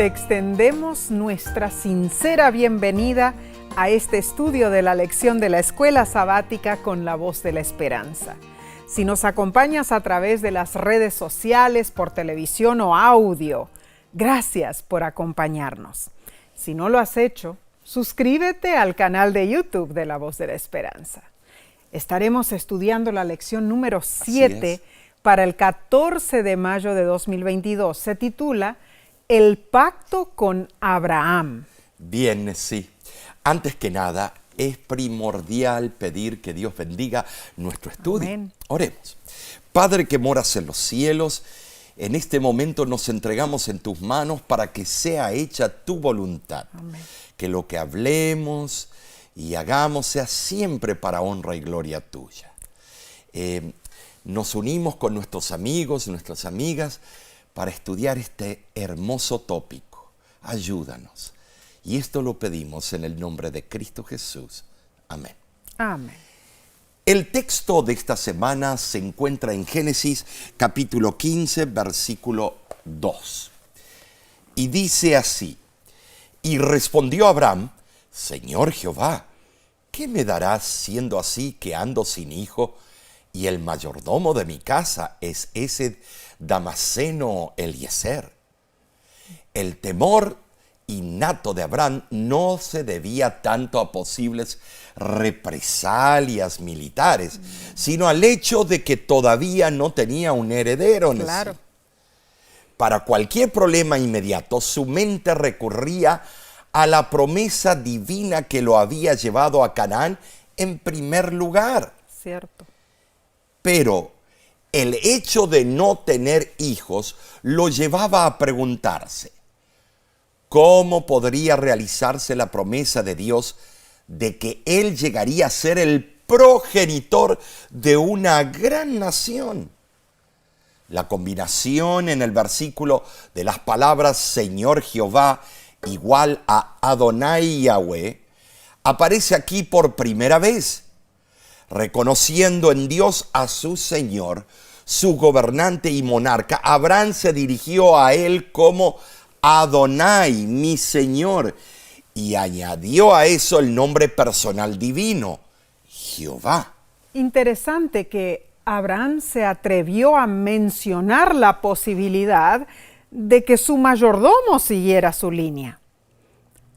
te extendemos nuestra sincera bienvenida a este estudio de la lección de la Escuela Sabática con la Voz de la Esperanza. Si nos acompañas a través de las redes sociales, por televisión o audio, gracias por acompañarnos. Si no lo has hecho, suscríbete al canal de YouTube de la Voz de la Esperanza. Estaremos estudiando la lección número 7 para el 14 de mayo de 2022. Se titula El pacto con Abraham. Bien, sí. Antes que nada, es primordial pedir que Dios bendiga nuestro estudio. Amén. Oremos. Padre que moras en los cielos, en este momento nos entregamos en tus manos para que sea hecha tu voluntad. Amén. Que lo que hablemos y hagamos sea siempre para honra y gloria tuya. Nos unimos con nuestros amigos, nuestras amigas, para estudiar este hermoso tópico. Ayúdanos. Y esto lo pedimos en el nombre de Cristo Jesús. Amén. Amén. El texto de esta semana se encuentra en Génesis capítulo 15, versículo 2. Y dice así: Y respondió Abraham: Señor Jehová, ¿qué me darás siendo así que ando sin hijo y el mayordomo de mi casa es ese Damaseno Eliezer? El temor innato de Abraham no se debía tanto a posibles represalias militares, sino al hecho de que todavía no tenía un heredero. Claro. Para cualquier problema inmediato, su mente recurría a la promesa divina que lo había llevado a Canaán en primer lugar. Cierto. Pero el hecho de no tener hijos lo llevaba a preguntarse: ¿cómo podría realizarse la promesa de Dios de que Él llegaría a ser el progenitor de una gran nación? La combinación en el versículo de las palabras Señor Jehová igual a Adonai Yahweh aparece aquí por primera vez, reconociendo en Dios a su Señor, su gobernante y monarca. Abraham se dirigió a Él como Adonai, mi Señor, y añadió a eso el nombre personal divino, Jehová. Interesante que Abraham se atrevió a mencionar la posibilidad de que su mayordomo siguiera su línea.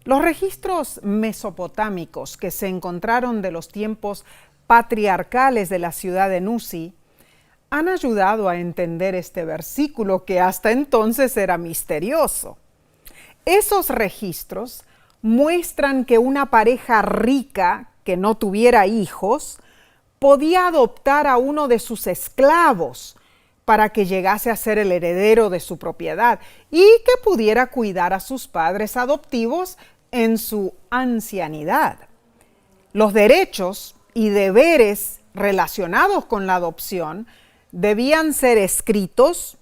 Los registros mesopotámicos que se encontraron de los tiempos patriarcales de la ciudad de Nuzi han ayudado a entender este versículo que hasta entonces era misterioso. Esos registros muestran que una pareja rica que no tuviera hijos podía adoptar a uno de sus esclavos para que llegase a ser el heredero de su propiedad y que pudiera cuidar a sus padres adoptivos en su ancianidad. Los derechos y deberes relacionados con la adopción debían ser escritos,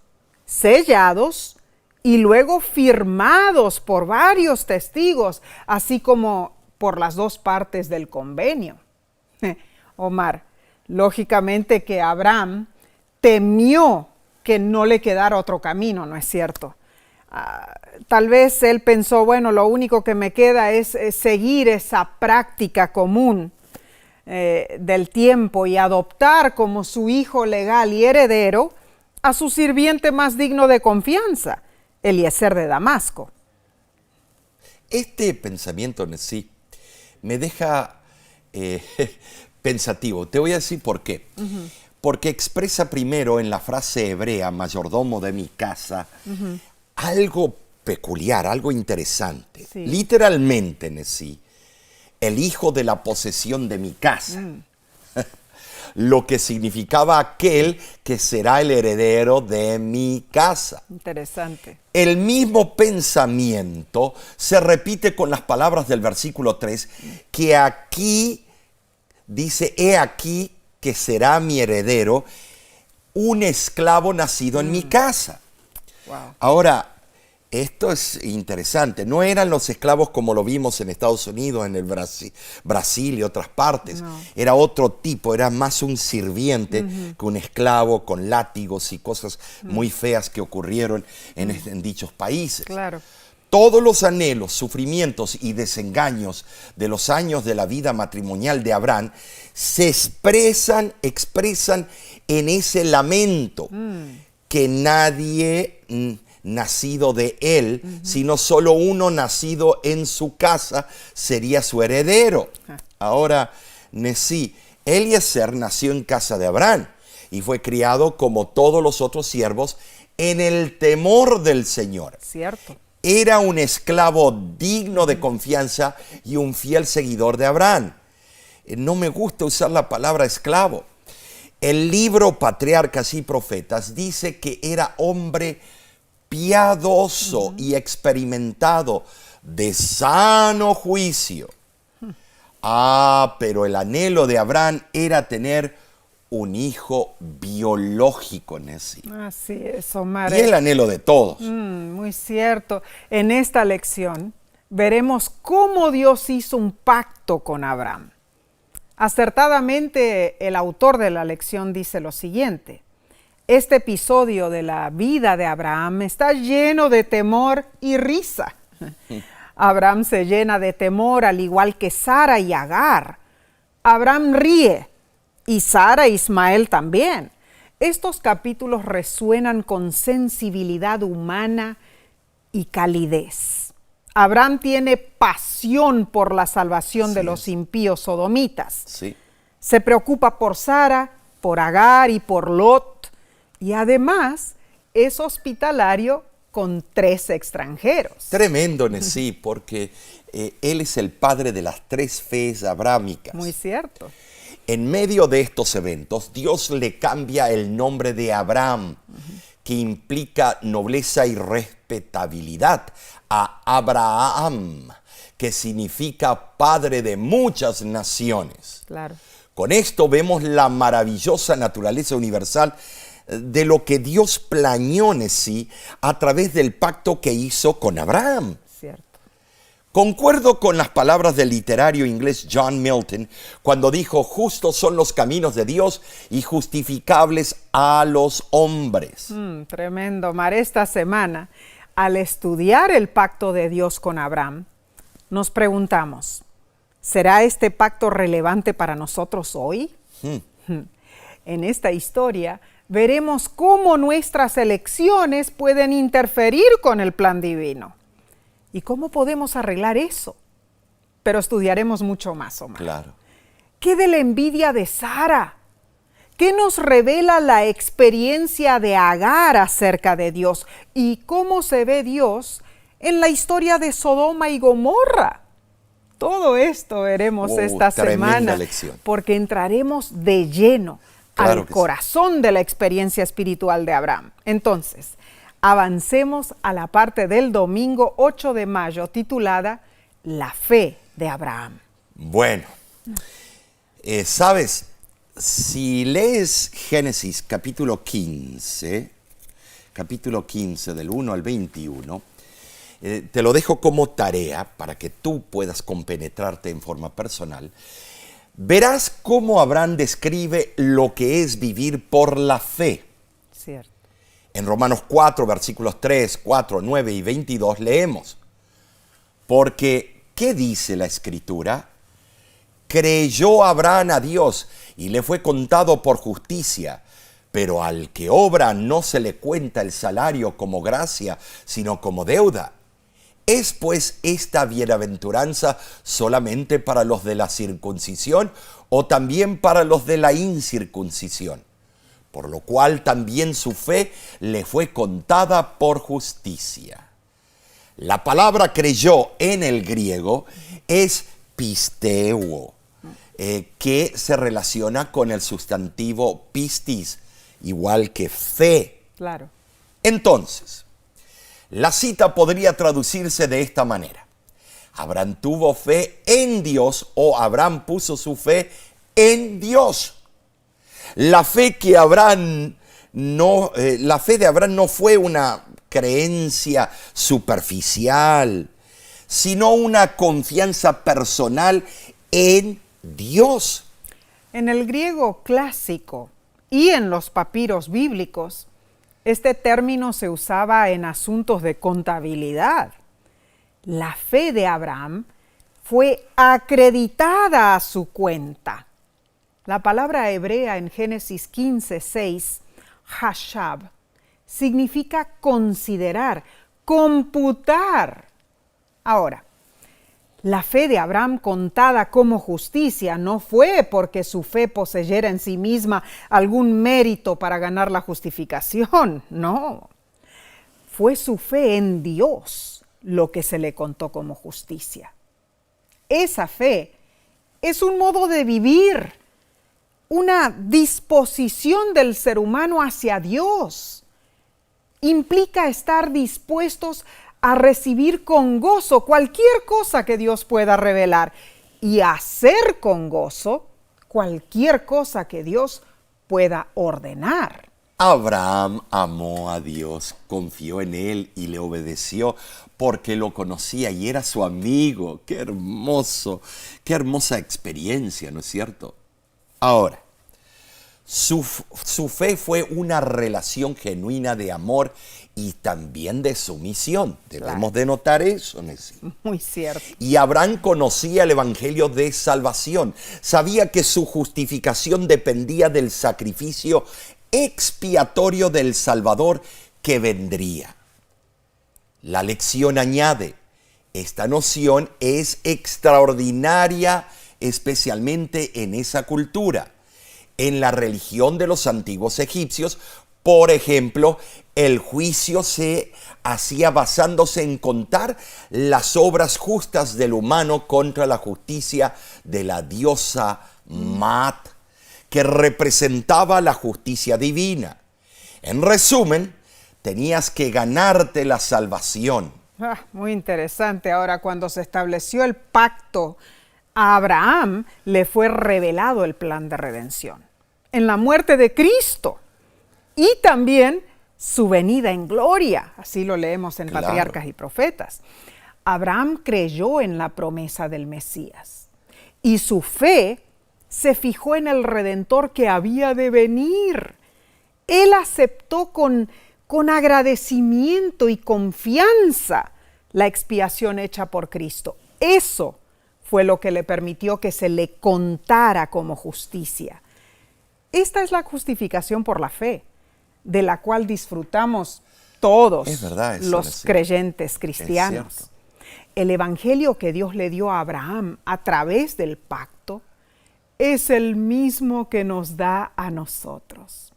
sellados y luego firmados por varios testigos, así como por las dos partes del convenio. Omar, lógicamente que Abraham temió que no le quedara otro camino, ¿no es cierto? Tal vez él pensó, bueno, lo único que me queda es seguir esa práctica común del tiempo y adoptar como su hijo legal y heredero a su sirviente más digno de confianza, Eliezer de Damasco. Este pensamiento en sí me deja pensativo. Te voy a decir por qué. Porque expresa primero en la frase hebrea, mayordomo de mi casa, algo peculiar, algo interesante. Sí. Literalmente en sí, el hijo de la posesión de mi casa. Lo que significaba aquel que será el heredero de mi casa. Interesante. El mismo pensamiento se repite con las palabras del versículo 3, que aquí dice: he aquí que será mi heredero, un esclavo nacido en mi casa. Wow. Ahora, esto es interesante. No eran los esclavos como lo vimos en Estados Unidos, en el Brasil y otras partes. No. Era otro tipo, era más un sirviente que un esclavo, con látigos y cosas muy feas que ocurrieron en dichos países. Claro. todos los anhelos, sufrimientos y desengaños de los años de la vida matrimonial de Abraham se expresan en ese lamento que nadie nacido de él, sino solo uno nacido en su casa sería su heredero. Ahora, Nesí, Eliezer nació en casa de Abraham y fue criado como todos los otros siervos en el temor del Señor. Cierto. Era un esclavo digno de confianza y un fiel seguidor de Abraham. No me gusta usar la palabra esclavo. El libro Patriarcas y Profetas dice que era hombre piadoso y experimentado, de sano juicio. Pero el anhelo de Abraham era tener un hijo biológico, Nesí. Así es, Omar. Y el anhelo de todos. Muy cierto. En esta lección veremos cómo Dios hizo un pacto con Abraham. Acertadamente, el autor de la lección dice lo siguiente: este episodio de la vida de Abraham está lleno de temor y risa. Abraham se llena de temor al igual que Sara y Agar. Abraham ríe y Sara e Ismael también. Estos capítulos resuenan con sensibilidad humana y calidez. Abraham tiene pasión por la salvación de los impíos sodomitas. Sí. Se preocupa por Sara, por Agar y por Lot. Y además es hospitalario con 3 extranjeros. Tremendo, Nesí, porque él es el padre de las 3 fees abrámicas. Muy cierto. En medio de estos eventos, Dios le cambia el nombre de Abraham, que implica nobleza y respetabilidad, a Abraham, que significa padre de muchas naciones. Claro. Con esto vemos la maravillosa naturaleza universal de lo que Dios planeó en sí a través del pacto que hizo con Abraham. Cierto. Concuerdo con las palabras del literario inglés John Milton cuando dijo: justos son los caminos de Dios y justificables a los hombres. Tremendo, Omar. Esta semana, al estudiar el pacto de Dios con Abraham, nos preguntamos: ¿será este pacto relevante para nosotros hoy? En esta historia veremos cómo nuestras elecciones pueden interferir con el plan divino. ¿Y cómo podemos arreglar eso? Pero estudiaremos mucho más, Omar. Claro. ¿Qué de la envidia de Sara? ¿Qué nos revela la experiencia de Agar acerca de Dios? ¿Y cómo se ve Dios en la historia de Sodoma y Gomorra? Todo esto veremos esta semana, lección. Porque entraremos de lleno al que corazón de la experiencia espiritual de Abraham. Entonces, avancemos a la parte del domingo 8 de mayo titulada La fe de Abraham. Bueno, ¿sabes? Si lees Génesis capítulo 15 del 1 al 21, te lo dejo como tarea para que tú puedas compenetrarte en forma personal. Verás cómo Abraham describe lo que es vivir por la fe. Cierto. En Romanos 4, versículos 3, 4, 9 y 22 leemos: porque, ¿qué dice la Escritura? Creyó Abraham a Dios y le fue contado por justicia, pero al que obra no se le cuenta el salario como gracia, sino como deuda. ¿Es pues esta bienaventuranza solamente para los de la circuncisión o también para los de la incircuncisión? Por lo cual también su fe le fue contada por justicia. La palabra creyó en el griego es pisteuo, que se relaciona con el sustantivo pistis, igual que fe. Claro. Entonces, la cita podría traducirse de esta manera: Abraham tuvo fe en Dios, o Abraham puso su fe en Dios. La fe de Abraham no fue una creencia superficial, sino una confianza personal en Dios. En el griego clásico y en los papiros bíblicos, este término se usaba en asuntos de contabilidad. La fe de Abraham fue acreditada a su cuenta. La palabra hebrea en Génesis 15:6, hashab, significa considerar, computar. Ahora, la fe de Abraham contada como justicia no fue porque su fe poseyera en sí misma algún mérito para ganar la justificación, no. Fue su fe en Dios lo que se le contó como justicia. Esa fe es un modo de vivir, una disposición del ser humano hacia Dios. Implica estar dispuestos a recibir con gozo cualquier cosa que Dios pueda revelar y hacer con gozo cualquier cosa que Dios pueda ordenar. Abraham amó a Dios, confió en Él y le obedeció porque lo conocía y era su amigo. ¡Qué hermoso! ¡Qué hermosa experiencia!, ¿no es cierto? Ahora, su fe fue una relación genuina de amor y también de sumisión. Debemos de notar eso, Nessie. Muy cierto. Y Abraham conocía el evangelio de salvación. Sabía que su justificación dependía del sacrificio expiatorio del Salvador que vendría. La lección añade, esta noción es extraordinaria, especialmente en esa cultura. En la religión de los antiguos egipcios, por ejemplo, el juicio se hacía basándose en contar las obras justas del humano contra la justicia de la diosa Maat, que representaba la justicia divina. En resumen, tenías que ganarte la salvación. Muy interesante. Ahora, cuando se estableció el pacto, a Abraham le fue revelado el plan de redención en la muerte de Cristo y también su venida en gloria. Así lo leemos en Claro. Patriarcas y Profetas. Abraham creyó en la promesa del Mesías y su fe se fijó en el Redentor que había de venir. Él aceptó con agradecimiento y confianza la expiación hecha por Cristo. Eso fue lo que le permitió que se le contara como justicia. Esta es la justificación por la fe, de la cual disfrutamos todos Es verdad, eso los es cierto. creyentes cristianos. Es cierto. El evangelio que Dios le dio a Abraham a través del pacto es el mismo que nos da a nosotros.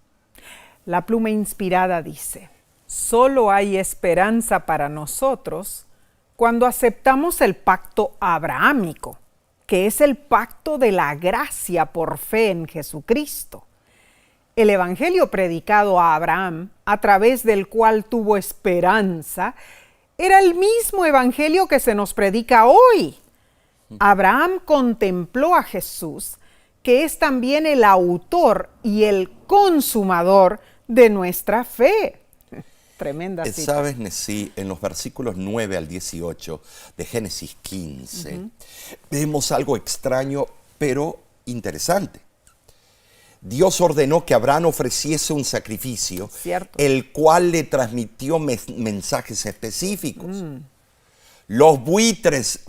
La pluma inspirada dice, solo hay esperanza para nosotros cuando aceptamos el pacto abrahámico, que es el pacto de la gracia por fe en Jesucristo. El evangelio predicado a Abraham, a través del cual tuvo esperanza, era el mismo evangelio que se nos predica hoy. Abraham contempló a Jesús, que es también el autor y el consumador de nuestra fe. Tremenda cita. ¿Sabes, Nessie? En los versículos 9 al 18 de Génesis 15, vemos algo extraño, pero interesante. Dios ordenó que Abraham ofreciese un sacrificio, Cierto. el cual le transmitió mensajes específicos. Los buitres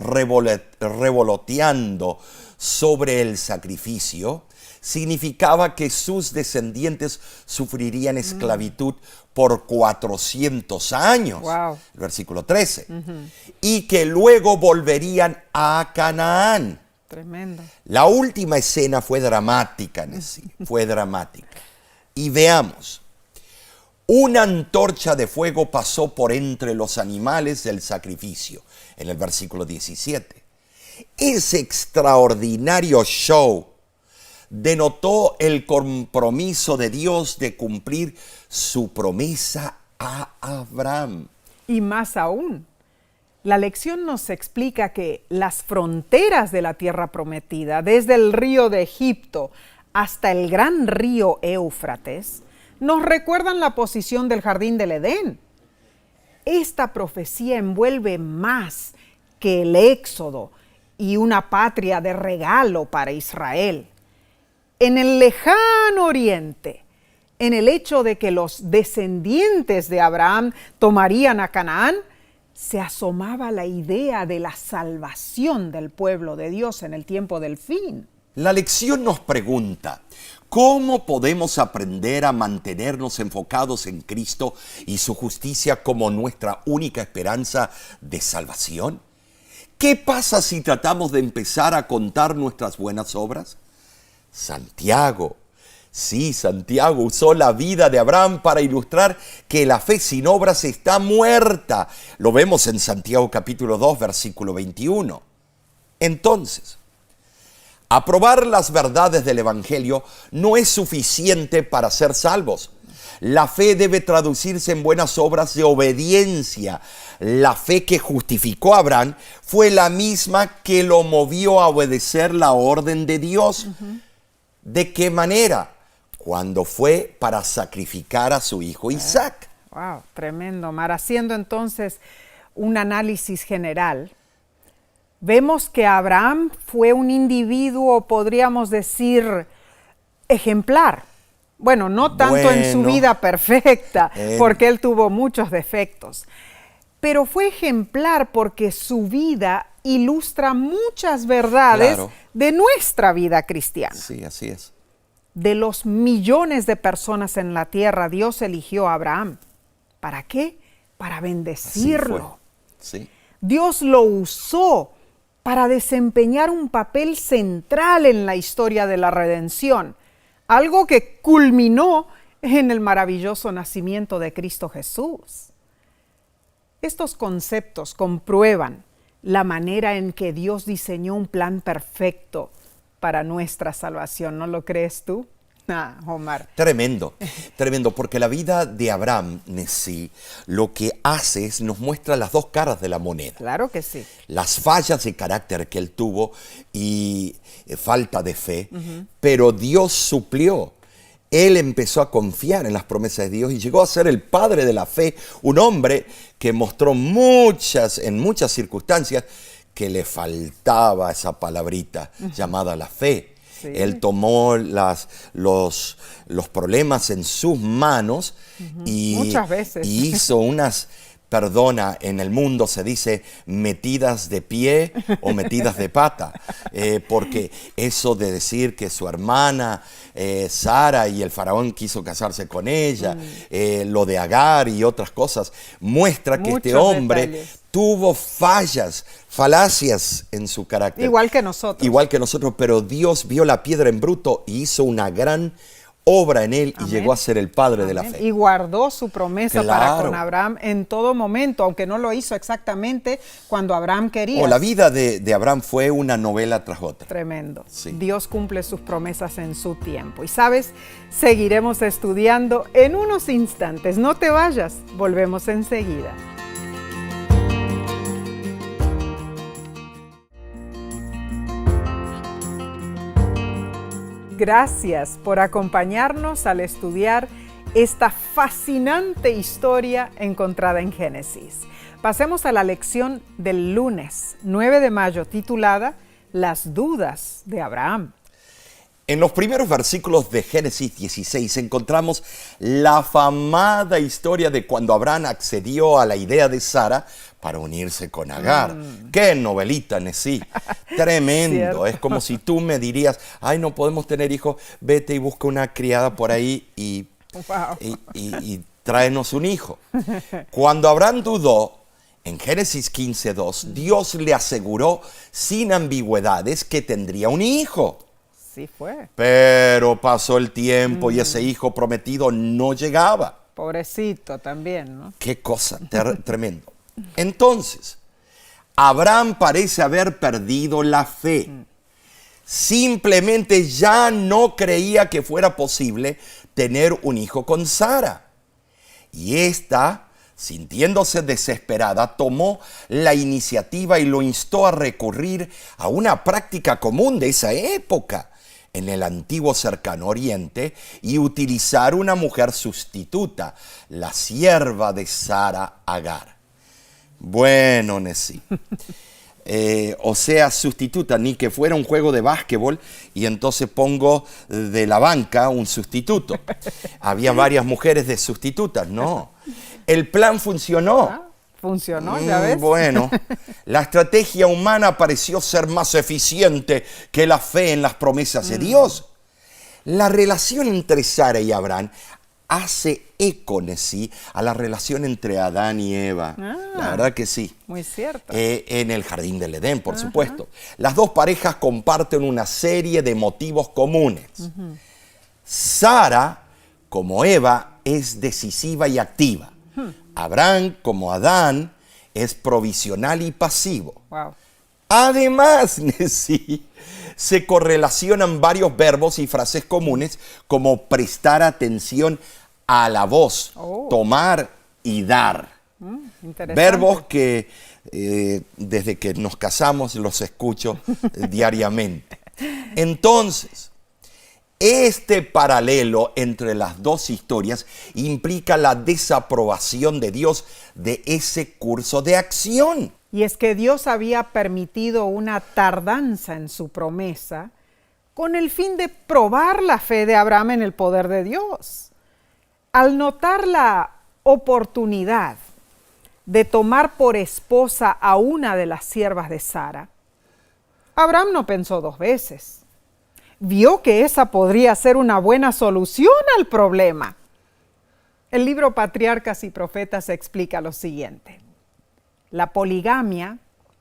revoloteando sobre el sacrificio significaba que sus descendientes sufrirían esclavitud por 400 años, Wow. el versículo 13, y que luego volverían a Canaán. Tremendo. La última escena fue dramática, Nessie, fue dramática. Y veamos, una antorcha de fuego pasó por entre los animales del sacrificio, en el versículo 17. Ese extraordinario show denotó el compromiso de Dios de cumplir su promesa a Abraham. Y más aún, la lección nos explica que las fronteras de la tierra prometida, desde el río de Egipto hasta el gran río Éufrates, nos recuerdan la posición del jardín del Edén. Esta profecía envuelve más que el éxodo y una patria de regalo para Israel. En el lejano oriente, en el hecho de que los descendientes de Abraham tomarían a Canaán, se asomaba la idea de la salvación del pueblo de Dios en el tiempo del fin. La lección nos pregunta, ¿cómo podemos aprender a mantenernos enfocados en Cristo y su justicia como nuestra única esperanza de salvación? ¿Qué pasa si tratamos de empezar a contar nuestras buenas obras? Santiago usó la vida de Abraham para ilustrar que la fe sin obras está muerta. Lo vemos en Santiago capítulo 2, versículo 21. Entonces, aprobar las verdades del Evangelio no es suficiente para ser salvos. La fe debe traducirse en buenas obras de obediencia. La fe que justificó a Abraham fue la misma que lo movió a obedecer la orden de Dios. ¿De qué manera? Cuando fue para sacrificar a su hijo Isaac. Wow, tremendo, Omar. Haciendo entonces un análisis general, vemos que Abraham fue un individuo, podríamos decir, ejemplar. Bueno, no tanto en su vida perfecta, porque él tuvo muchos defectos, pero fue ejemplar porque su vida ilustra muchas verdades de nuestra vida cristiana. Sí, así es. De los millones de personas en la tierra, Dios eligió a Abraham. ¿Para qué? Para bendecirlo. Sí. Dios lo usó para desempeñar un papel central en la historia de la redención, algo que culminó en el maravilloso nacimiento de Cristo Jesús. Estos conceptos comprueban la manera en que Dios diseñó un plan perfecto para nuestra salvación. ¿No lo crees tú? Omar. Tremendo, porque la vida de Abraham, Nesí, lo que hace es nos muestra las dos caras de la moneda. Claro que sí. Las fallas de carácter que él tuvo y falta de fe, pero Dios suplió. Él empezó a confiar en las promesas de Dios y llegó a ser el padre de la fe, un hombre que mostró en muchas circunstancias que le faltaba esa palabrita llamada la fe. Sí. Él tomó los problemas en sus manos y, muchas veces. Y hizo unas, en el mundo se dice metidas de pie o metidas de pata, porque eso de decir que su hermana Sara y el faraón quiso casarse con ella, lo de Agar y otras cosas, muestra que este hombre tuvo falacias en su carácter. Igual que nosotros. Pero Dios vio la piedra en bruto y hizo una gran obra en él. Amén. Y llegó a ser el padre de la fe. Y guardó su promesa para con Abraham en todo momento, aunque no lo hizo exactamente cuando Abraham quería. La vida de Abraham fue una novela tras otra. Tremendo. Sí. Dios cumple sus promesas en su tiempo. Y sabes, seguiremos estudiando en unos instantes. No te vayas, volvemos enseguida. Gracias por acompañarnos al estudiar esta fascinante historia encontrada en Génesis. Pasemos a la lección del lunes 9 de mayo titulada Las dudas de Abraham. En los primeros versículos de Génesis 16 encontramos la afamada historia de cuando Abraham accedió a la idea de Sara para unirse con Agar. ¡Qué novelita, Nesí! Tremendo. Es como si tú me dirías, ay, no podemos tener hijos, vete y busca una criada por ahí y tráenos un hijo. Cuando Abraham dudó, en Génesis 15:2, Dios le aseguró sin ambigüedades que tendría un hijo. Sí fue. Pero pasó el tiempo y ese hijo prometido no llegaba. Pobrecito también, ¿no? Qué cosa tremendo. Entonces, Abraham parece haber perdido la fe. Simplemente ya no creía que fuera posible tener un hijo con Sara. Y esta, sintiéndose desesperada, tomó la iniciativa y lo instó a recurrir a una práctica común de esa época en el antiguo cercano oriente y utilizar una mujer sustituta, la sierva de Sara, Agar. Bueno, Nesí. O sea, sustituta, ni que fuera un juego de básquetbol y entonces pongo de la banca un sustituto. Había varias mujeres de sustitutas, no. El plan funcionó. Funcionó, ¿ya ves? Bueno, la estrategia humana pareció ser más eficiente que la fe en las promesas de Dios. La relación entre Sara y Abraham hace eco, sí, a la relación entre Adán y Eva. La verdad que sí. Muy cierto. En el jardín del Edén, por supuesto. Las dos parejas comparten una serie de motivos comunes. Sara, como Eva, es decisiva y activa. Abraham, como Adán, es provisional y pasivo. Wow. Además, sí, se correlacionan varios verbos y frases comunes como prestar atención a la voz, tomar y dar. Interesante. Verbos que desde que nos casamos los escucho diariamente. Entonces, este paralelo entre las dos historias implica la desaprobación de Dios de ese curso de acción. Y es que Dios había permitido una tardanza en su promesa con el fin de probar la fe de Abraham en el poder de Dios. Al notar la oportunidad de tomar por esposa a una de las siervas de Sara, Abraham no pensó dos veces. Vio que esa podría ser una buena solución al problema. El libro Patriarcas y Profetas explica lo siguiente. La poligamia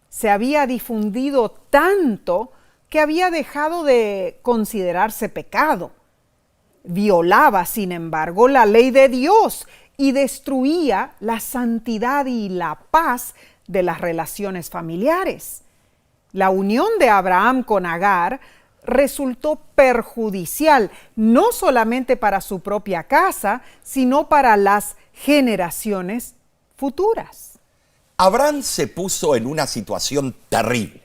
se había difundido tanto que había dejado de considerarse pecado. Violaba, sin embargo, la ley de Dios y destruía la santidad y la paz de las relaciones familiares. La unión de Abraham con Agar resultó perjudicial, no solamente para su propia casa, sino para las generaciones futuras. Abraham se puso en una situación terrible.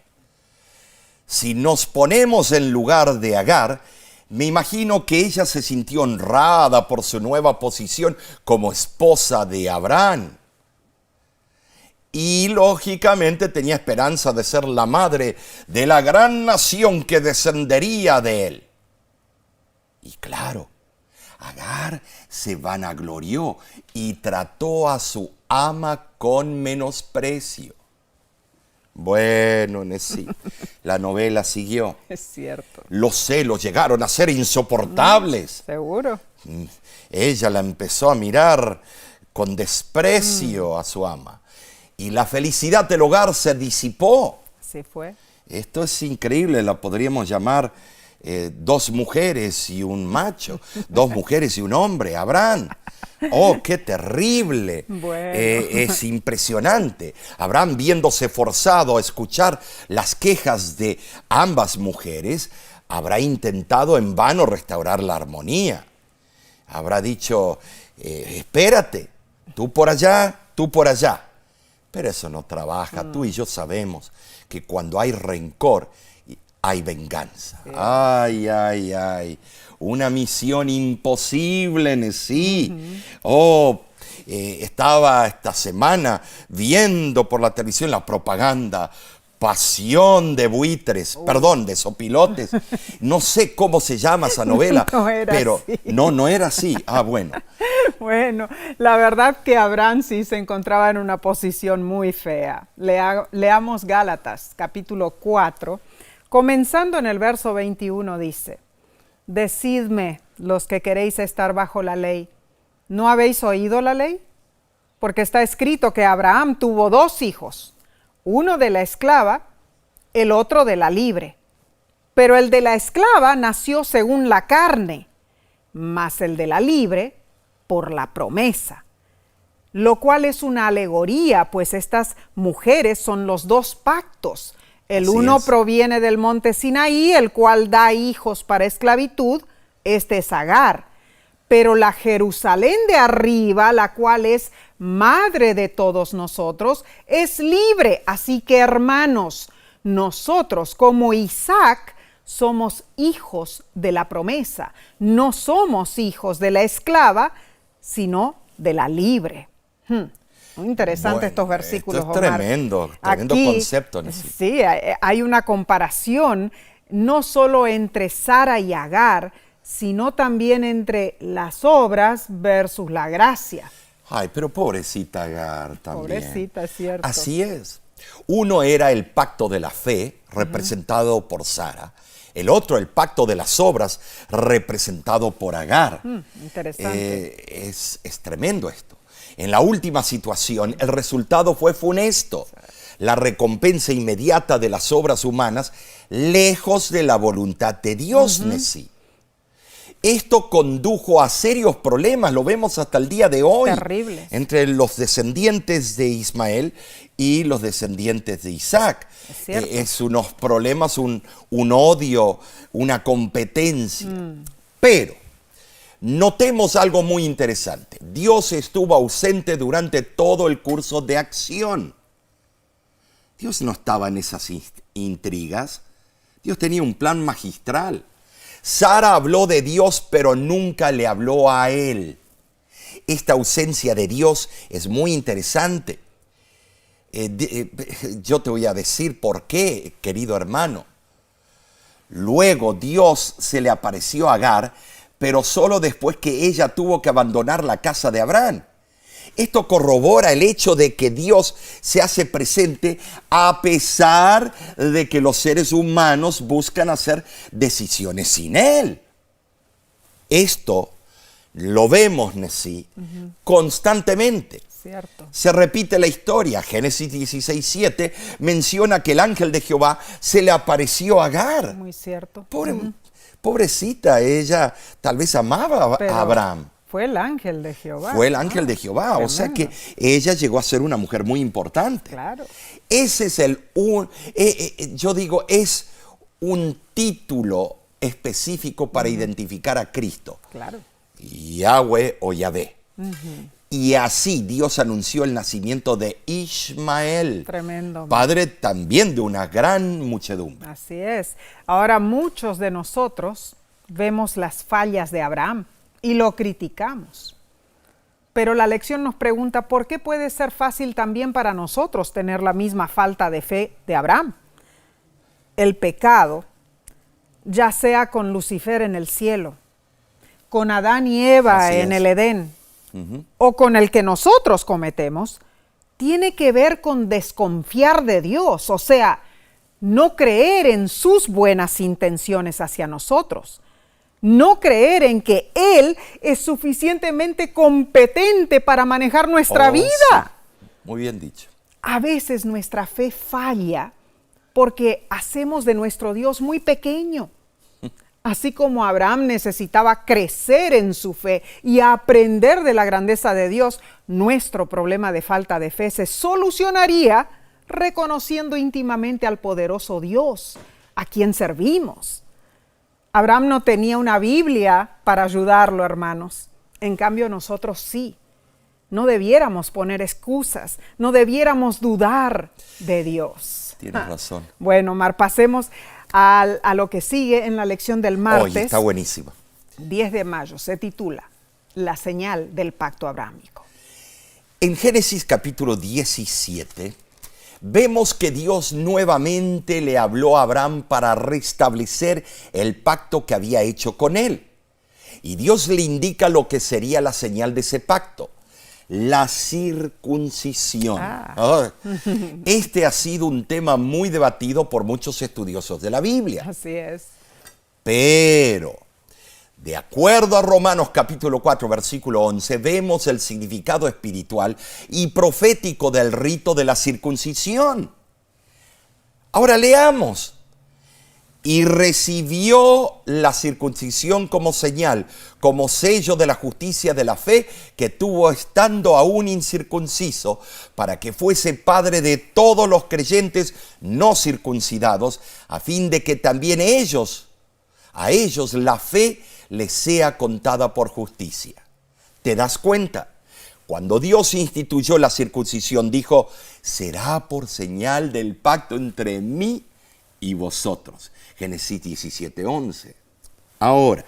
Si nos ponemos en lugar de Agar, me imagino que ella se sintió honrada por su nueva posición como esposa de Abraham. Y lógicamente tenía esperanza de ser la madre de la gran nación que descendería de él. Y claro, Agar se vanaglorió y trató a su ama con menosprecio. Bueno, sí, la novela siguió. Es cierto. Los celos llegaron a ser insoportables. ¿Seguro? Ella la empezó a mirar con desprecio a su ama. Y la felicidad del hogar se disipó. Así fue. Esto es increíble, la podríamos llamar dos mujeres y un macho, dos mujeres y un hombre, Abraham. ¡Oh, qué terrible! Bueno. Es impresionante. Abraham, viéndose forzado a escuchar las quejas de ambas mujeres, habrá intentado en vano restaurar la armonía. Habrá dicho, espérate, tú por allá, tú por allá. Pero eso no trabaja. Tú y yo sabemos que cuando hay rencor, hay venganza. Sí. Ay, ay, ay. Una misión imposible, sí. Estaba esta semana viendo por la televisión la propaganda Pasión de buitres, perdón, de sopilotes. No sé cómo se llama esa novela, no era pero así. no era así. Bueno. Bueno, la verdad que Abraham sí se encontraba en una posición muy fea. Leamos Gálatas, capítulo 4, comenzando en el verso 21, dice: Decidme, los que queréis estar bajo la ley, ¿no habéis oído la ley? Porque está escrito que Abraham tuvo dos hijos, uno de la esclava, el otro de la libre. Pero el de la esclava nació según la carne, mas el de la libre por la promesa. Lo cual es una alegoría, pues estas mujeres son los dos pactos. El uno proviene del monte Sinaí, el cual da hijos para esclavitud, este es Agar. Pero la Jerusalén de arriba, la cual es madre de todos nosotros, es libre. Así que, hermanos, nosotros como Isaac somos hijos de la promesa. No somos hijos de la esclava, sino de la libre. Muy interesante estos versículos, esto es Omar. tremendo Aquí, concepto. Sí, hay una comparación no solo entre Sara y Agar, sino también entre las obras versus la gracia. Ay, pero pobrecita Agar también. Pobrecita, es cierto. Así es. Uno era el pacto de la fe, representado por Sara. El otro, el pacto de las obras, representado por Agar. Interesante. Es tremendo esto. En la última situación, el resultado fue funesto. La recompensa inmediata de las obras humanas, lejos de la voluntad de Dios, Nesí. Esto condujo a serios problemas, lo vemos hasta el día de hoy. Terribles. Entre los descendientes de Ismael y los descendientes de Isaac. Es unos problemas, un odio, una competencia. Pero notemos algo muy interesante. Dios estuvo ausente durante todo el curso de acción. Dios no estaba en esas intrigas. Dios tenía un plan magistral. Sara habló de Dios, pero nunca le habló a él. Esta ausencia de Dios es muy interesante. Yo te voy a decir por qué, querido hermano. Luego Dios se le apareció a Agar, pero solo después que ella tuvo que abandonar la casa de Abraham. Esto corrobora el hecho de que Dios se hace presente a pesar de que los seres humanos buscan hacer decisiones sin Él. Esto lo vemos, Nesí, constantemente. Cierto. Se repite la historia. Génesis 16:7 menciona que el ángel de Jehová se le apareció a Agar. Muy cierto. Pobrecita, ella tal vez amaba a Abraham. Fue el ángel de Jehová. Fue el ángel de Jehová, tremendo. O sea que ella llegó a ser una mujer muy importante. Claro. Ese es yo digo, es un título específico para identificar a Cristo. Claro. Yahweh o Yahvé. Y así Dios anunció el nacimiento de Ismael. Tremendo. Padre también de una gran muchedumbre. Así es. Ahora muchos de nosotros vemos las fallas de Abraham y lo criticamos. Pero la lección nos pregunta, ¿por qué puede ser fácil también para nosotros tener la misma falta de fe de Abraham? El pecado, ya sea con Lucifer en el cielo, con Adán y Eva en el Edén, o con el que nosotros cometemos, tiene que ver con desconfiar de Dios, o sea, no creer en sus buenas intenciones hacia nosotros. No creer en que Él es suficientemente competente para manejar nuestra vida. Sí. Muy bien dicho. A veces nuestra fe falla porque hacemos de nuestro Dios muy pequeño. Así como Abraham necesitaba crecer en su fe y aprender de la grandeza de Dios, nuestro problema de falta de fe se solucionaría reconociendo íntimamente al poderoso Dios a quien servimos. Abraham no tenía una Biblia para ayudarlo, hermanos. En cambio, nosotros sí. No debiéramos poner excusas, no debiéramos dudar de Dios. Tienes razón. Bueno, Mar, pasemos a lo que sigue en la lección del martes. Oye, está buenísima. 10 de mayo, se titula La señal del pacto abrahámico. En Génesis capítulo 17, vemos que Dios nuevamente le habló a Abraham para restablecer el pacto que había hecho con él. Y Dios le indica lo que sería la señal de ese pacto, la circuncisión. Este ha sido un tema muy debatido por muchos estudiosos de la Biblia. Así es. Pero, de acuerdo a Romanos capítulo 4, versículo 11, vemos el significado espiritual y profético del rito de la circuncisión. Ahora leamos. Y recibió la circuncisión como señal, como sello de la justicia de la fe que tuvo estando aún incircunciso, para que fuese padre de todos los creyentes no circuncidados, a fin de que también a ellos la fe les sea contada por justicia. ¿Te das cuenta? Cuando Dios instituyó la circuncisión, dijo, será por señal del pacto entre mí y vosotros. Génesis 17:11. Ahora,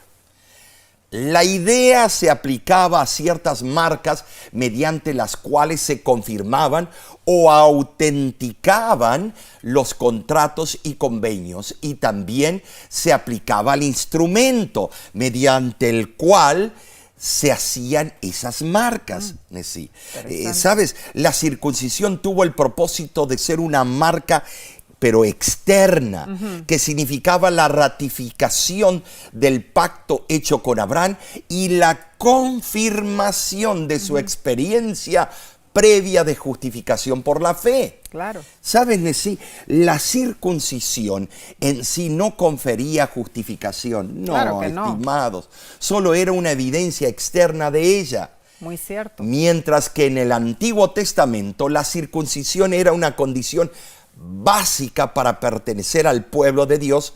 la idea se aplicaba a ciertas marcas mediante las cuales se confirmaban o autenticaban los contratos y convenios, y también se aplicaba al instrumento mediante el cual se hacían esas marcas, Nesí. Interesante. ¿Sabes? La circuncisión tuvo el propósito de ser una marca, pero externa, que significaba la ratificación del pacto hecho con Abraham y la confirmación de su experiencia previa de justificación por la fe. Claro. ¿Sabes, Nesí? La circuncisión en sí no confería justificación. No, Claro que no. estimados. Solo era una evidencia externa de ella. Muy cierto. Mientras que en el Antiguo Testamento la circuncisión era una condición básica para pertenecer al pueblo de Dios.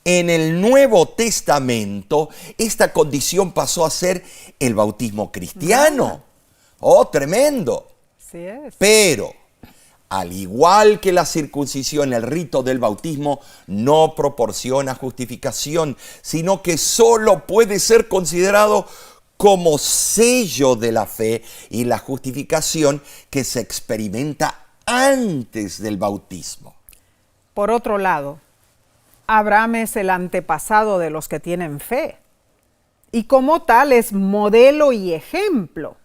En el Nuevo Testamento esta condición pasó a ser el bautismo cristiano. ¡Oh, tremendo! Sí es. Pero, al igual que la circuncisión, el rito del bautismo no proporciona justificación, sino que solo puede ser considerado como sello de la fe y la justificación que se experimenta antes del bautismo. Por otro lado, Abraham es el antepasado de los que tienen fe y como tal es modelo y ejemplo.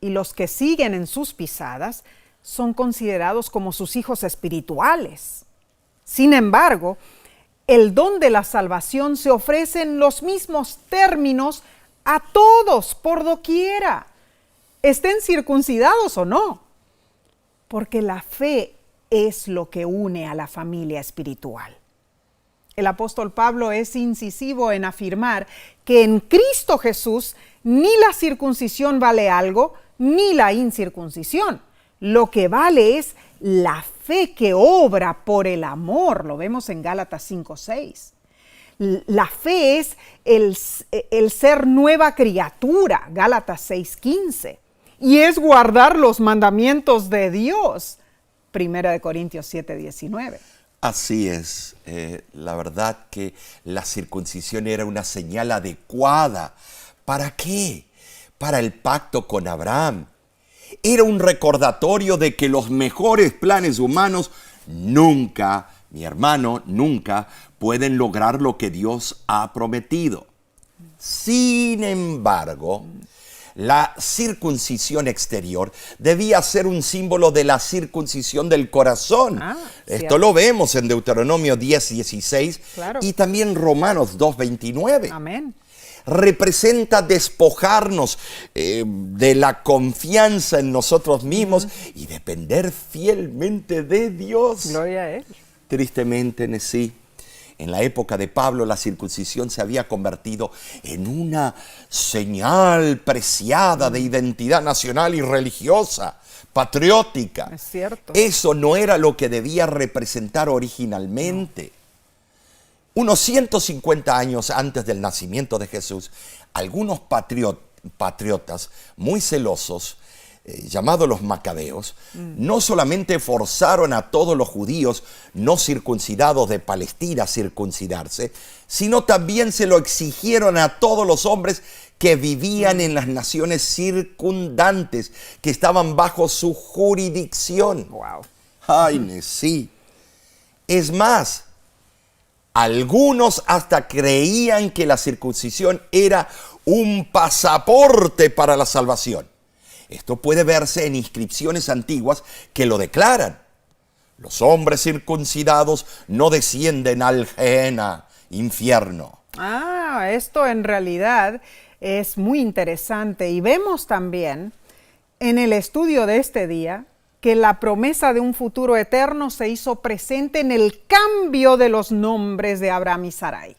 Y los que siguen en sus pisadas son considerados como sus hijos espirituales. Sin embargo, el don de la salvación se ofrece en los mismos términos a todos por doquiera, estén circuncidados o no, porque la fe es lo que une a la familia espiritual. El apóstol Pablo es incisivo en afirmar que en Cristo Jesús ni la circuncisión vale algo, ni la incircuncisión. Lo que vale es la fe que obra por el amor. Lo vemos en Gálatas 5:6. La fe es el ser nueva criatura, Gálatas 6:15. Y es guardar los mandamientos de Dios, 1 Corintios 7:19. Así es. La verdad que la circuncisión era una señal adecuada. ¿Para qué? Para el pacto con Abraham. Era un recordatorio de que los mejores planes humanos nunca, mi hermano, nunca pueden lograr lo que Dios ha prometido. Sin embargo, la circuncisión exterior debía ser un símbolo de la circuncisión del corazón. Esto cierto. lo vemos en Deuteronomio 10:16 Claro. y también Romanos 2:29. Amén. Representa despojarnos de la confianza en nosotros mismos y depender fielmente de Dios. Gloria a Él. Tristemente, Nesí, en la época de Pablo la circuncisión se había convertido en una señal preciada de identidad nacional y religiosa, patriótica. Es cierto. Eso no era lo que debía representar originalmente. Unos 150 años antes del nacimiento de Jesús, algunos patriotas muy celosos, llamados los macabeos, no solamente forzaron a todos los judíos no circuncidados de Palestina a circuncidarse, sino también se lo exigieron a todos los hombres que vivían en las naciones circundantes, que estaban bajo su jurisdicción. Wow. Ay, sí. Es más, algunos hasta creían que la circuncisión era un pasaporte para la salvación. Esto puede verse en inscripciones antiguas que lo declaran. Los hombres circuncidados no descienden al Gehenna, infierno. Esto en realidad es muy interesante y vemos también en el estudio de este día que la promesa de un futuro eterno se hizo presente en el cambio de los nombres de Abraham y Sarai.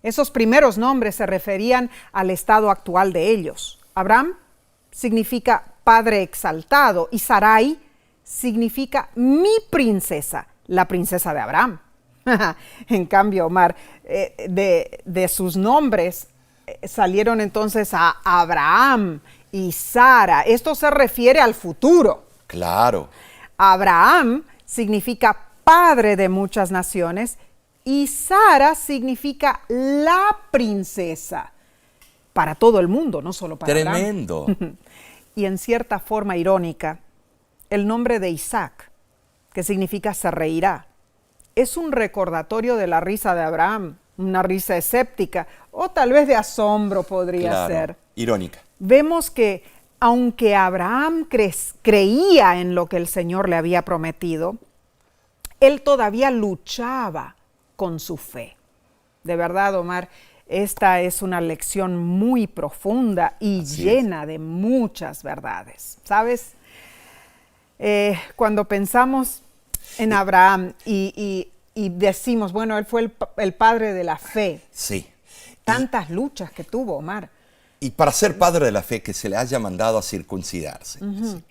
Esos primeros nombres se referían al estado actual de ellos. Abraham significa padre exaltado y Sarai significa mi princesa, la princesa de Abraham. En cambio, Omar, de sus nombres salieron entonces a Abraham y Sara. Esto se refiere al futuro. Claro. Abraham significa padre de muchas naciones y Sara significa la princesa para todo el mundo, no solo para Abraham. Tremendo. Y en cierta forma irónica, el nombre de Isaac, que significa se reirá, es un recordatorio de la risa de Abraham una risa escéptica o tal vez de asombro podría Claro, ser. irónica. Vemos que aunque Abraham creía en lo que el Señor le había prometido, él todavía luchaba con su fe. De verdad, Omar, esta es una lección muy profunda y Así llena de muchas verdades. ¿Sabes? Cuando pensamos en Abraham y decimos, bueno, él fue el padre de la fe. Sí. Tantas luchas que tuvo, Omar. Y para ser padre de la fe, que se le haya mandado a circuncidarse. ¿Sí?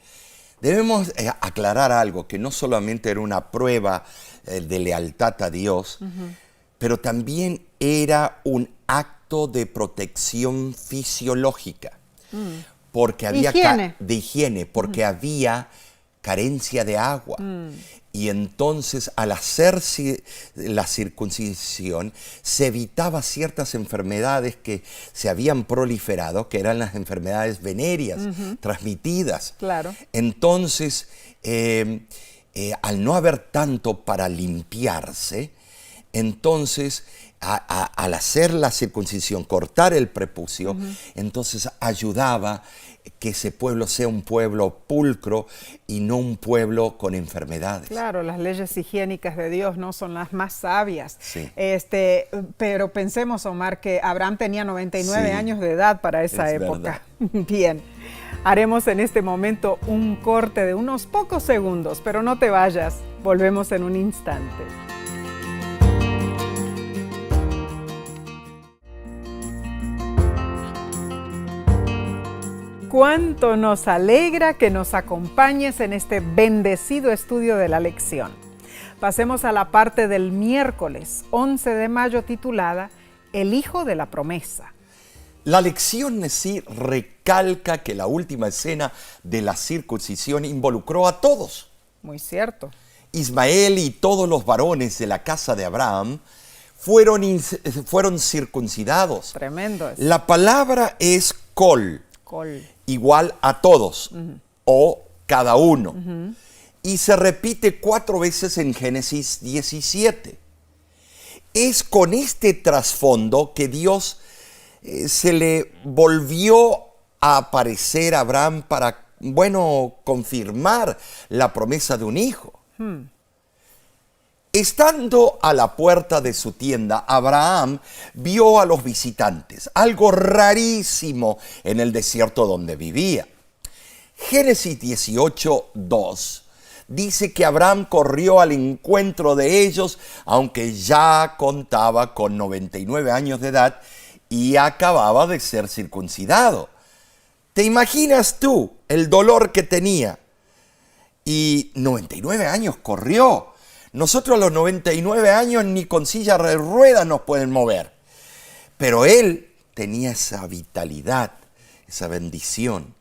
Debemos aclarar algo, que no solamente era una prueba de lealtad a Dios, pero también era un acto de protección fisiológica. Porque había de higiene, porque había carencia de agua. Y entonces, al hacerse la circuncisión, se evitaba ciertas enfermedades que se habían proliferado, que eran las enfermedades venéreas transmitidas. Claro. Entonces, al no haber tanto para limpiarse, entonces, al hacer la circuncisión, cortar el prepucio, entonces ayudaba que ese pueblo sea un pueblo pulcro y no un pueblo con enfermedades. Claro, las leyes higiénicas de Dios no son las más sabias. Sí. Pero pensemos, Omar, que Abraham tenía 99 años de edad para esa época. Bien, haremos en este momento un corte de unos pocos segundos, pero no te vayas, volvemos en un instante. Cuánto nos alegra que nos acompañes en este bendecido estudio de la lección. Pasemos a la parte del miércoles 11 de mayo titulada El Hijo de la Promesa. La lección en sí recalca que la última escena de la circuncisión involucró a todos. Muy cierto. Ismael y todos los varones de la casa de Abraham fueron circuncidados. Tremendo eso. La palabra es kol. Igual a todos o cada uno. Y se repite 4 veces en Génesis 17. Es con este trasfondo que Dios se le volvió a aparecer a Abraham para, confirmar la promesa de un hijo. Estando a la puerta de su tienda, Abraham vio a los visitantes, algo rarísimo en el desierto donde vivía. Génesis 18:2 dice que Abraham corrió al encuentro de ellos, aunque ya contaba con 99 años de edad y acababa de ser circuncidado. ¿Te imaginas tú el dolor que tenía? Y 99 años corrió. Nosotros a los 99 años ni con silla de ruedas nos pueden mover. Pero él tenía esa vitalidad, esa bendición.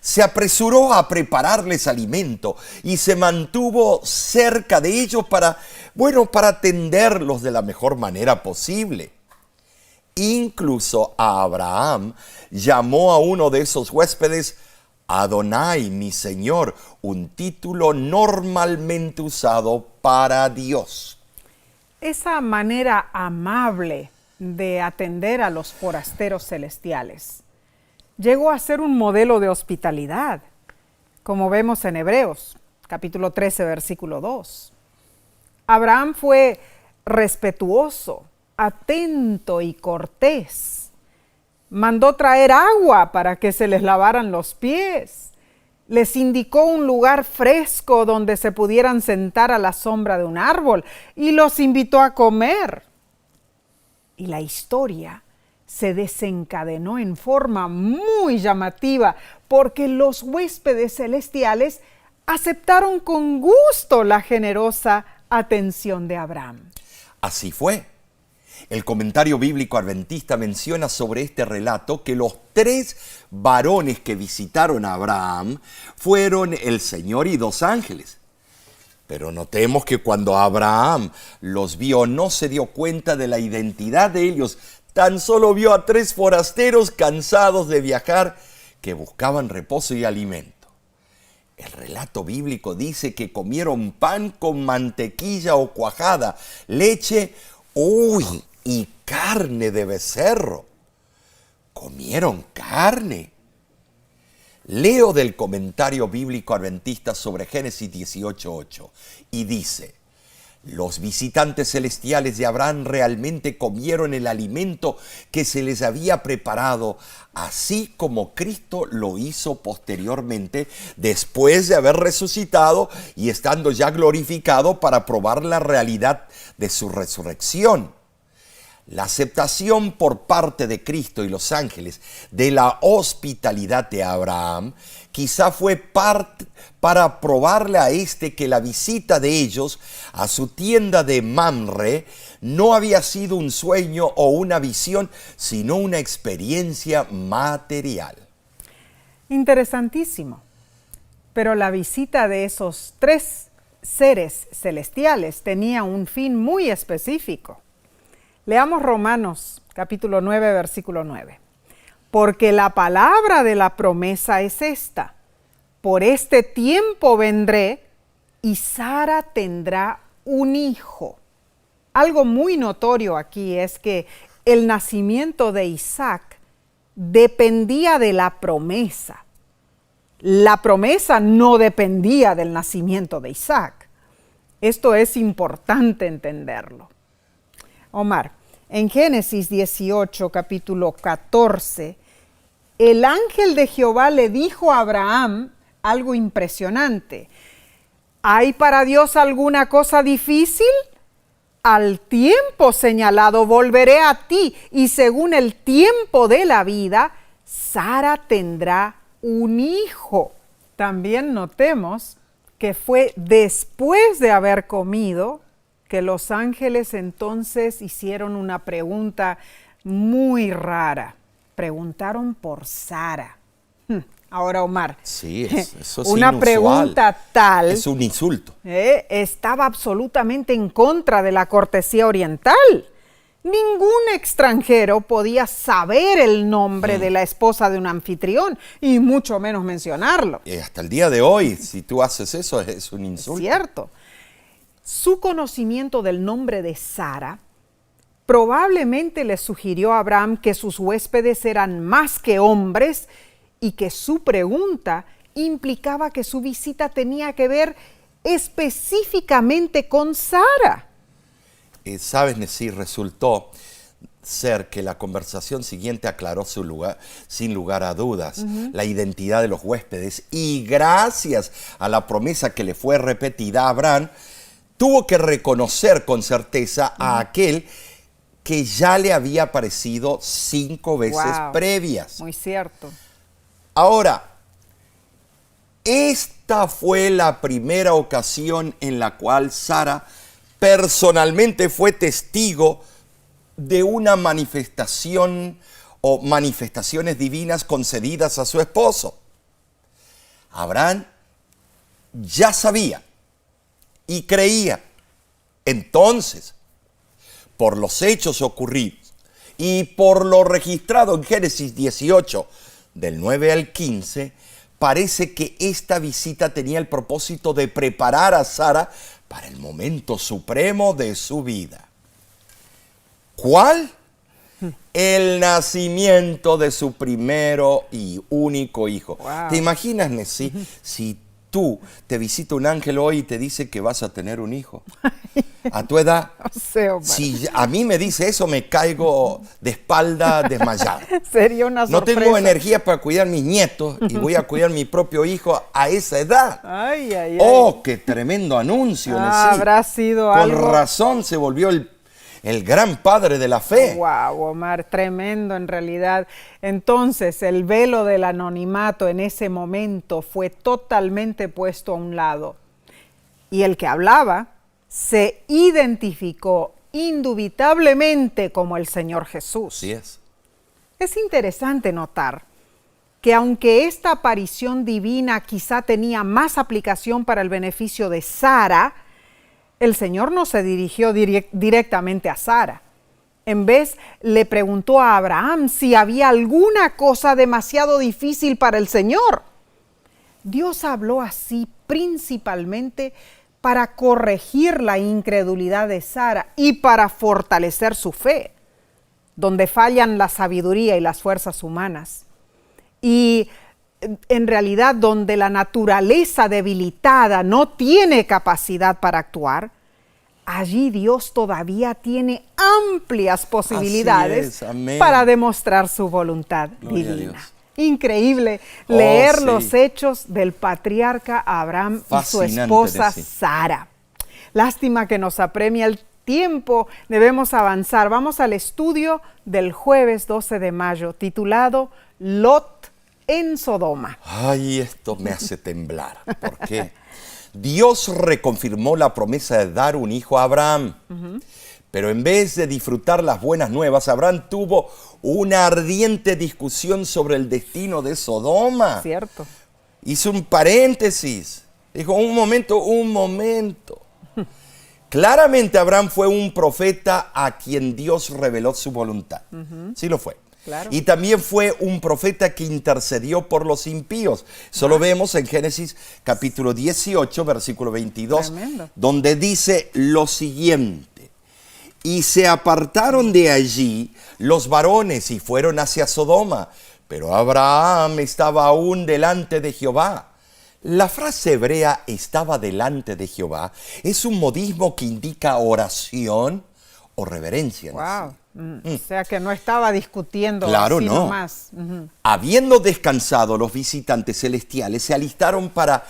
Se apresuró a prepararles alimento y se mantuvo cerca de ellos para atenderlos de la mejor manera posible. Incluso a Abraham llamó a uno de esos huéspedes Adonai, mi Señor, un título normalmente usado para Dios. Esa manera amable de atender a los forasteros celestiales llegó a ser un modelo de hospitalidad, como vemos en Hebreos, capítulo 13, versículo 2. Abraham fue respetuoso, atento y cortés. Mandó traer agua para que se les lavaran los pies. Les indicó un lugar fresco donde se pudieran sentar a la sombra de un árbol y los invitó a comer. Y la historia se desencadenó en forma muy llamativa porque los huéspedes celestiales aceptaron con gusto la generosa atención de Abraham. Así fue. El comentario bíblico adventista menciona sobre este relato que los 3 varones que visitaron a Abraham fueron el Señor y 2 ángeles. Pero notemos que cuando Abraham los vio no se dio cuenta de la identidad de ellos, tan solo vio a 3 forasteros cansados de viajar que buscaban reposo y alimento. El relato bíblico dice que comieron pan con mantequilla o cuajada, leche, y carne de becerro. Comieron carne. Leo del comentario bíblico adventista sobre Génesis 18:8 y dice: los visitantes celestiales de Abraham realmente comieron el alimento que se les había preparado, así como Cristo lo hizo posteriormente, después de haber resucitado y estando ya glorificado para probar la realidad de su resurrección. La aceptación por parte de Cristo y los ángeles de la hospitalidad de Abraham quizá fue para probarle a que la visita de ellos a su tienda de Mamre no había sido un sueño o una visión, sino una experiencia material. Interesantísimo. Pero la visita de esos 3 seres celestiales tenía un fin muy específico. Leamos Romanos capítulo 9, versículo 9. Porque la palabra de la promesa es esta: por este tiempo vendré y Sara tendrá un hijo. Algo muy notorio aquí es que el nacimiento de Isaac dependía de la promesa. La promesa no dependía del nacimiento de Isaac. Esto es importante entenderlo. Omar, en Génesis 18, capítulo 14, el ángel de Jehová le dijo a Abraham algo impresionante. ¿Hay para Dios alguna cosa difícil? Al tiempo señalado volveré a ti, y según el tiempo de la vida, Sara tendrá un hijo. También notemos que fue después de haber comido que los ángeles entonces hicieron una pregunta muy rara. Preguntaron por Sara. Ahora, Omar, sí, eso es una inusual. Pregunta tal es un insulto. Estaba absolutamente en contra de la cortesía oriental. Ningún extranjero podía saber el nombre de la esposa de un anfitrión y mucho menos mencionarlo. Y hasta el día de hoy, si tú haces eso, es un insulto. Es cierto. Su conocimiento del nombre de Sara probablemente le sugirió a Abraham que sus huéspedes eran más que hombres y que su pregunta implicaba que su visita tenía que ver específicamente con Sara. Sabes, Nesí, resultó ser que la conversación siguiente aclaró sin lugar a dudas la identidad de los huéspedes, y gracias a la promesa que le fue repetida a Abraham, tuvo que reconocer con certeza a aquel que ya le había aparecido 5 veces previas. Muy cierto. Ahora, esta fue la primera ocasión en la cual Sara personalmente fue testigo de una manifestación o manifestaciones divinas concedidas a su esposo. Abraham ya sabía y creía. Entonces, por los hechos ocurridos y por lo registrado en Génesis 18, del 9 al 15, parece que esta visita tenía el propósito de preparar a Sara para el momento supremo de su vida. ¿Cuál? El nacimiento de su primero y único hijo. Wow. ¿Te imaginas, Nesí, si tú te visita un ángel hoy y te dice que vas a tener un hijo? A tu edad, si a mí me dice eso, me caigo de espalda desmayado. Sería una sorpresa. No tengo energía para cuidar mis nietos y voy a cuidar mi propio hijo a esa edad. Ay, ay, ay. ¡Oh, qué tremendo anuncio! Habrá sido Con algo. razón se volvió el gran padre de la fe. Wow, Omar, tremendo en realidad. Entonces, el velo del anonimato en ese momento fue totalmente puesto a un lado. Y el que hablaba se identificó indubitablemente como el Señor Jesús. Así es. Es interesante notar que aunque esta aparición divina quizá tenía más aplicación para el beneficio de Sara, el Señor no se dirigió directamente a Sara. En vez, le preguntó a Abraham si había alguna cosa demasiado difícil para el Señor. Dios habló así principalmente para corregir la incredulidad de Sara y para fortalecer su fe, donde fallan la sabiduría y las fuerzas humanas. Y en realidad donde la naturaleza debilitada no tiene capacidad para actuar, allí Dios todavía tiene amplias posibilidades para demostrar su voluntad divina. Increíble leer los hechos del patriarca Abraham y su esposa Sara. Lástima que nos apremia el tiempo, debemos avanzar. Vamos al estudio del jueves 12 de mayo, titulado Lot en Sodoma. Ay, esto me hace temblar. ¿Por qué? Dios reconfirmó la promesa de dar un hijo a Abraham. Pero en vez de disfrutar las buenas nuevas, Abraham tuvo una ardiente discusión sobre el destino de Sodoma. Cierto. Hizo un paréntesis. Dijo, un momento. Claramente Abraham fue un profeta a quien Dios reveló su voluntad. Sí lo fue. Claro. Y también fue un profeta que intercedió por los impíos. Eso lo vemos en Génesis capítulo 18, versículo 22, Tremendo. donde dice lo siguiente. Y se apartaron de allí los varones y fueron hacia Sodoma, pero Abraham estaba aún delante de Jehová. La frase hebrea estaba delante de Jehová es un modismo que indica oración o reverencia. Wow. O sea que no estaba discutiendo, claro, sino no. más. Habiendo descansado, los visitantes celestiales se alistaron para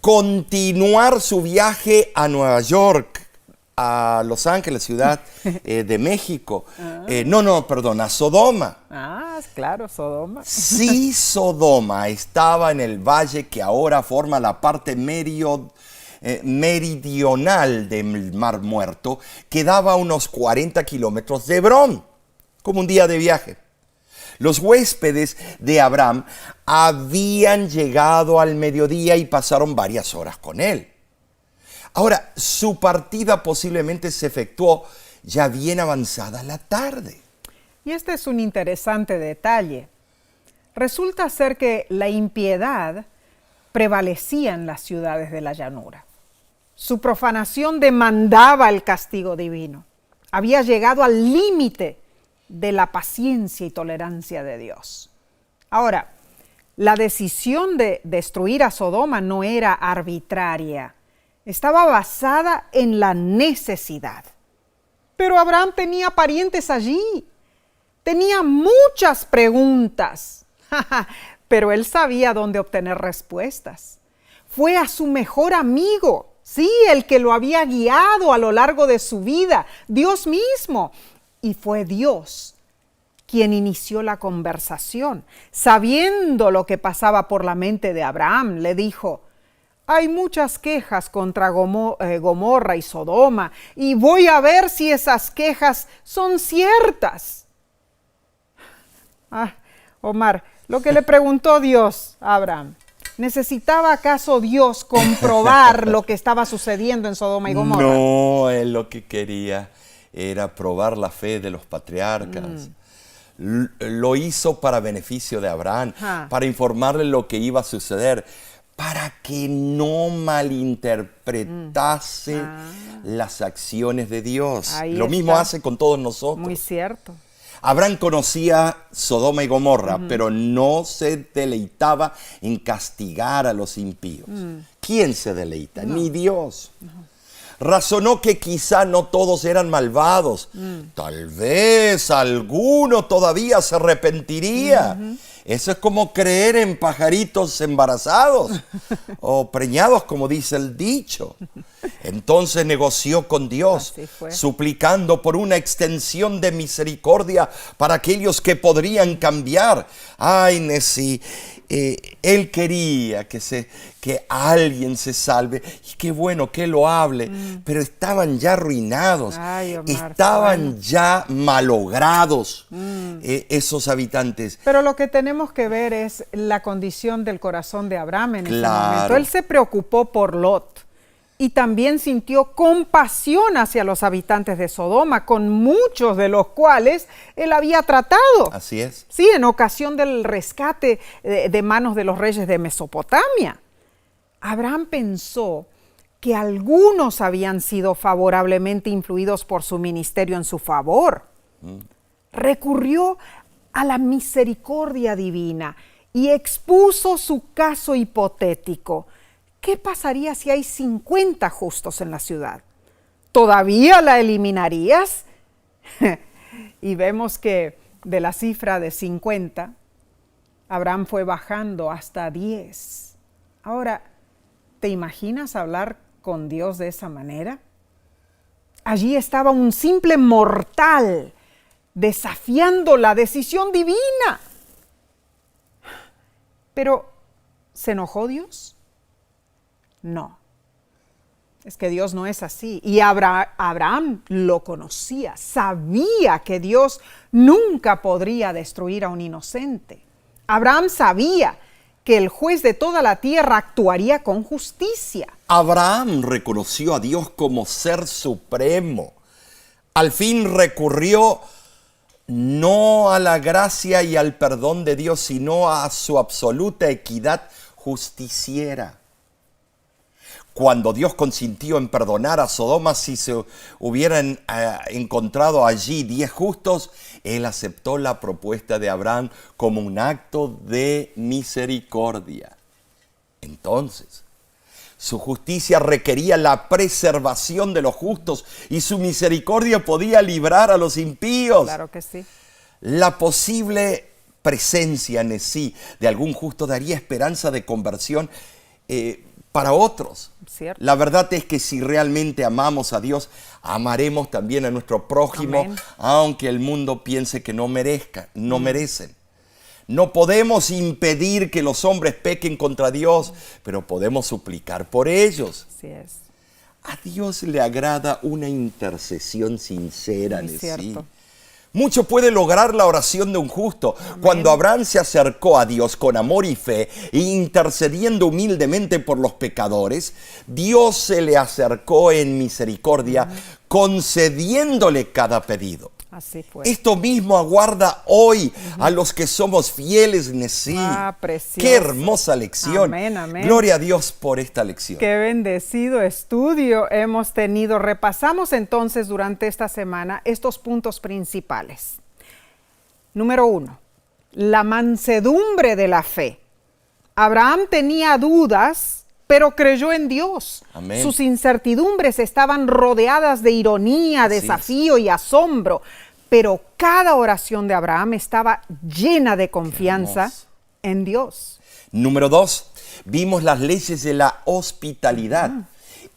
continuar su viaje a Nueva York, a Los Ángeles, ciudad de México. A Sodoma. Claro, Sodoma. Sí, Sodoma estaba en el valle que ahora forma la parte meridional del Mar Muerto, que daba unos 40 kilómetros de Hebrón, como un día de viaje. Los huéspedes de Abraham habían llegado al mediodía y pasaron varias horas con él. Ahora, su partida posiblemente se efectuó ya bien avanzada la tarde. Y este es un interesante detalle. Resulta ser que la impiedad prevalecía en las ciudades de la llanura. Su profanación demandaba el castigo divino. Había llegado al límite de la paciencia y tolerancia de Dios. Ahora, la decisión de destruir a Sodoma no era arbitraria. Estaba basada en la necesidad. Pero Abraham tenía parientes allí. Tenía muchas preguntas. Pero él sabía dónde obtener respuestas. Fue a su mejor amigo. Sí, el que lo había guiado a lo largo de su vida, Dios mismo. Y fue Dios quien inició la conversación. Sabiendo lo que pasaba por la mente de Abraham, le dijo, hay muchas quejas contra Gomorra y Sodoma, y voy a ver si esas quejas son ciertas. Omar, lo que le preguntó Dios a Abraham. ¿Necesitaba acaso Dios comprobar lo que estaba sucediendo en Sodoma y Gomorra? No, él lo que quería era probar la fe de los patriarcas. Lo hizo para beneficio de Abraham, para informarle lo que iba a suceder, para que no malinterpretase las acciones de Dios. Lo mismo hace con todos nosotros. Muy cierto. Abraham conocía Sodoma y Gomorra, pero no se deleitaba en castigar a los impíos. ¿Quién se deleita? Ni Dios. Razonó que quizá no todos eran malvados. Tal vez alguno todavía se arrepentiría. Eso es como creer en pajaritos embarazados o preñados, como dice el dicho. Entonces negoció con Dios, suplicando por una extensión de misericordia para aquellos que podrían cambiar. Ay, Nesí, él quería que alguien se salve. Y qué bueno, qué loable. Pero estaban ya arruinados. Ay, Omar, estaban ya malogrados esos habitantes. Pero lo que tenemos que ver es la condición del corazón de Abraham en ese momento. Él se preocupó por Lot. Y también sintió compasión hacia los habitantes de Sodoma, con muchos de los cuales él había tratado. Así es. Sí, en ocasión del rescate de manos de los reyes de Mesopotamia. Abraham pensó que algunos habían sido favorablemente influidos por su ministerio en su favor. Recurrió a la misericordia divina y expuso su caso hipotético. ¿Qué pasaría si hay 50 justos en la ciudad? ¿Todavía la eliminarías? Y vemos que de la cifra de 50, Abraham fue bajando hasta 10. Ahora, ¿te imaginas hablar con Dios de esa manera? Allí estaba un simple mortal desafiando la decisión divina. Pero, ¿se enojó Dios? No. Es que Dios no es así. Y Abraham lo conocía, sabía que Dios nunca podría destruir a un inocente. Abraham sabía que el juez de toda la tierra actuaría con justicia. Abraham reconoció a Dios como ser supremo. Al fin recurrió no a la gracia y al perdón de Dios, sino a su absoluta equidad justiciera. Cuando Dios consintió en perdonar a Sodoma si se hubieran encontrado allí 10 justos, Él aceptó la propuesta de Abraham como un acto de misericordia. Entonces, su justicia requería la preservación de los justos y su misericordia podía librar a los impíos. Claro que sí. La posible presencia en sí de algún justo daría esperanza de conversión para otros. Cierto. La verdad es que si realmente amamos a Dios, amaremos también a nuestro prójimo, Amén. aunque el mundo piense que no merecen. No podemos impedir que los hombres pequen contra Dios, pero podemos suplicar por ellos. Así es. A Dios le agrada una intercesión sincera, Muy cierto. Mucho puede lograr la oración de un justo. Amén. Cuando Abraham se acercó a Dios con amor y fe, intercediendo humildemente por los pecadores, Dios se le acercó en misericordia, concediéndole cada pedido. Así fue. Esto mismo aguarda hoy a los que somos fieles, Nesí. Precioso. ¡Qué hermosa lección! Amén, amén. Gloria a Dios por esta lección. Qué bendecido estudio hemos tenido. Repasamos entonces durante esta semana estos puntos principales. Número 1, la mansedumbre de la fe. Abraham tenía dudas, pero creyó en Dios. Amén. Sus incertidumbres estaban rodeadas de ironía, Así desafío y asombro, pero cada oración de Abraham estaba llena de confianza hermoso. en Dios. Número 2, vimos las leyes de la hospitalidad.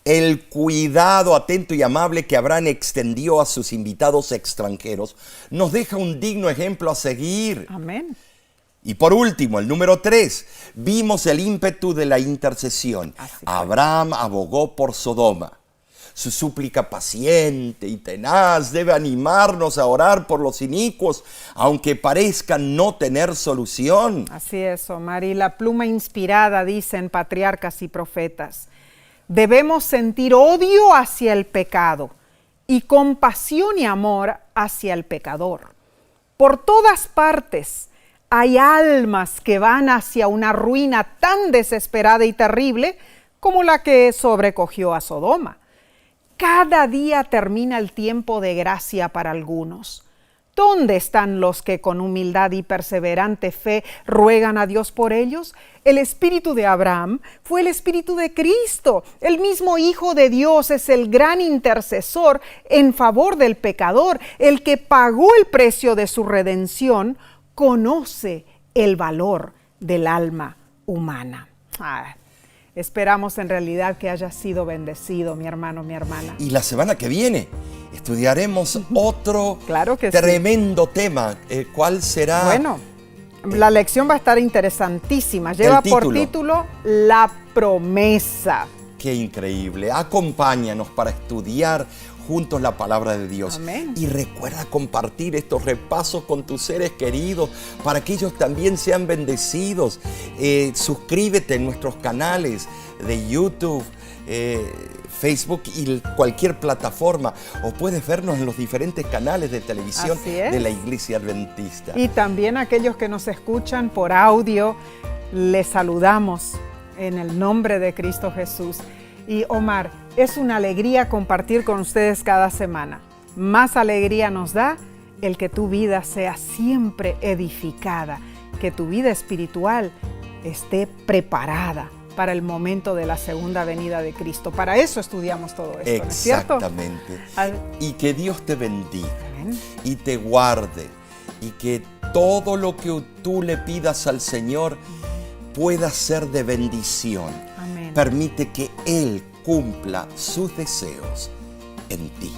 El cuidado atento y amable que Abraham extendió a sus invitados extranjeros nos deja un digno ejemplo a seguir. Amén. Y por último, el número 3, vimos el ímpetu de la intercesión. Así fue. Abraham abogó por Sodoma. Su súplica paciente y tenaz debe animarnos a orar por los inicuos, aunque parezcan no tener solución. Así es, Omar. Y la pluma inspirada, dicen patriarcas y profetas. Debemos sentir odio hacia el pecado y compasión y amor hacia el pecador. Por todas partes hay almas que van hacia una ruina tan desesperada y terrible como la que sobrecogió a Sodoma. Cada día termina el tiempo de gracia para algunos. ¿Dónde están los que con humildad y perseverante fe ruegan a Dios por ellos? El espíritu de Abraham fue el espíritu de Cristo. El mismo Hijo de Dios es el gran intercesor en favor del pecador. El que pagó el precio de su redención conoce el valor del alma humana. Esperamos en realidad que hayas sido bendecido, mi hermano, mi hermana. Y la semana que viene estudiaremos otro Claro que sí. tremendo tema. ¿Cuál será? Bueno, la lección va a estar interesantísima. Lleva por título La promesa. Qué increíble. Acompáñanos para estudiar juntos la palabra de Dios. Amén. Y recuerda compartir estos repasos con tus seres queridos para que ellos también sean bendecidos. Suscríbete en nuestros canales de YouTube, Facebook y cualquier plataforma. O puedes vernos en los diferentes canales de televisión Así es. de la Iglesia Adventista. Y también aquellos que nos escuchan por audio, les saludamos en el nombre de Cristo Jesús. Y Omar, es una alegría compartir con ustedes cada semana. Más alegría nos da el que tu vida sea siempre edificada, que tu vida espiritual esté preparada para el momento de la segunda venida de Cristo. Para eso estudiamos todo esto, ¿no es cierto? Exactamente. Y que Dios te bendiga. Amén. Y te guarde, y que todo lo que tú le pidas al Señor pueda ser de bendición. Amén. Permite que Él cumpla sus deseos en ti.